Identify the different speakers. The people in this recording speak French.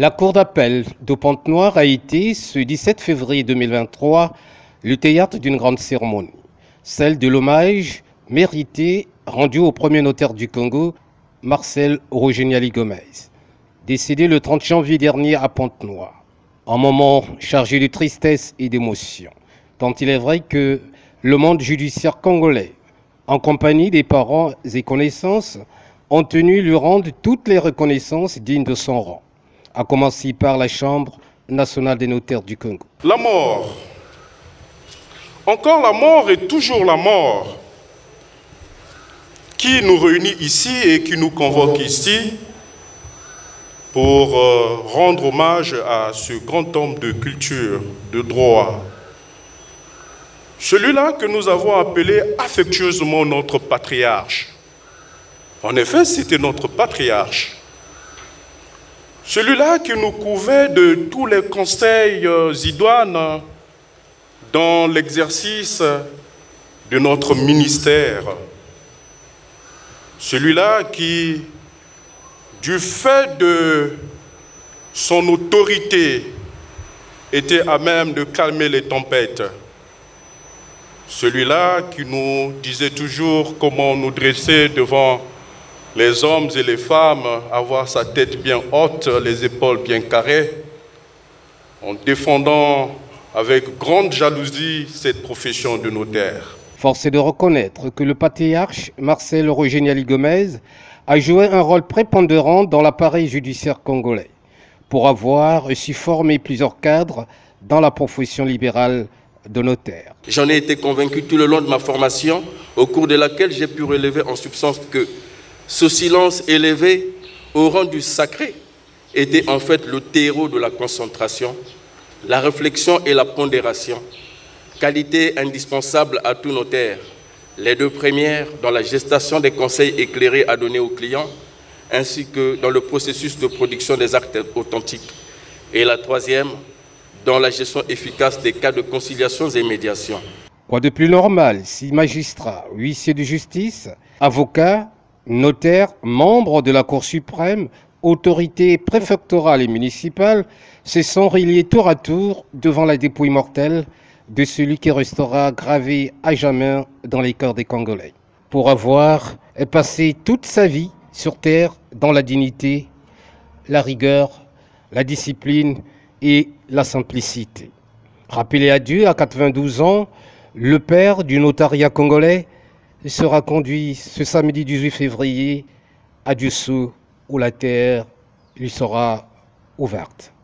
Speaker 1: La cour d'appel de Pointe-Noire a été, ce 17 février 2023, le théâtre d'une grande cérémonie, celle de l'hommage mérité rendu au premier notaire du Congo, Marcel Rogeniali Gomez, décédé le 30 janvier dernier à Pointe-Noire. Un moment chargé de tristesse et d'émotion, tant il est vrai que le monde judiciaire congolais, en compagnie des parents et connaissances, ont tenu lui rendre toutes les reconnaissances dignes de son rang, à commencer par la Chambre nationale des notaires du Congo.
Speaker 2: La mort. Encore la mort et toujours la mort qui nous réunit ici et qui nous convoque ici pour rendre hommage à ce grand homme de culture, de droit. Celui-là que nous avons appelé affectueusement notre patriarche. En effet, c'était notre patriarche. Celui-là qui nous couvait de tous les conseils idoines dans l'exercice de notre ministère. Celui-là qui, du fait de son autorité, était à même de calmer les tempêtes. Celui-là qui nous disait toujours comment nous dresser devant les hommes et les femmes, avoir sa tête bien haute, les épaules bien carrées, en défendant avec grande jalousie cette profession de notaire.
Speaker 1: Force est de reconnaître que le patriarche Marcel Rogeniali Gomez a joué un rôle prépondérant dans l'appareil judiciaire congolais, pour avoir su former plusieurs cadres dans la profession libérale de notaire.
Speaker 3: J'en ai été convaincu tout le long de ma formation, au cours de laquelle j'ai pu relever en substance que ce silence élevé au rang du sacré était en fait le terreau de la concentration, la réflexion et la pondération, qualité indispensable à tout notaire. Les deux premières dans la gestation des conseils éclairés à donner aux clients, ainsi que dans le processus de production des actes authentiques. Et la troisième dans la gestion efficace des cas de conciliation et médiation.
Speaker 1: Quoi de plus normal si magistrats, huissiers de justice, avocats, notaires, membres de la Cour suprême, autorités préfectorales et municipales se sont reliés tour à tour devant la dépouille mortelle de celui qui restera gravé à jamais dans les cœurs des Congolais, pour avoir passé toute sa vie sur terre dans la dignité, la rigueur, la discipline et la simplicité. Rappelé à Dieu à 92 ans, le père du notariat congolais sera conduit ce samedi 18 février à Diossou, où la terre lui sera ouverte.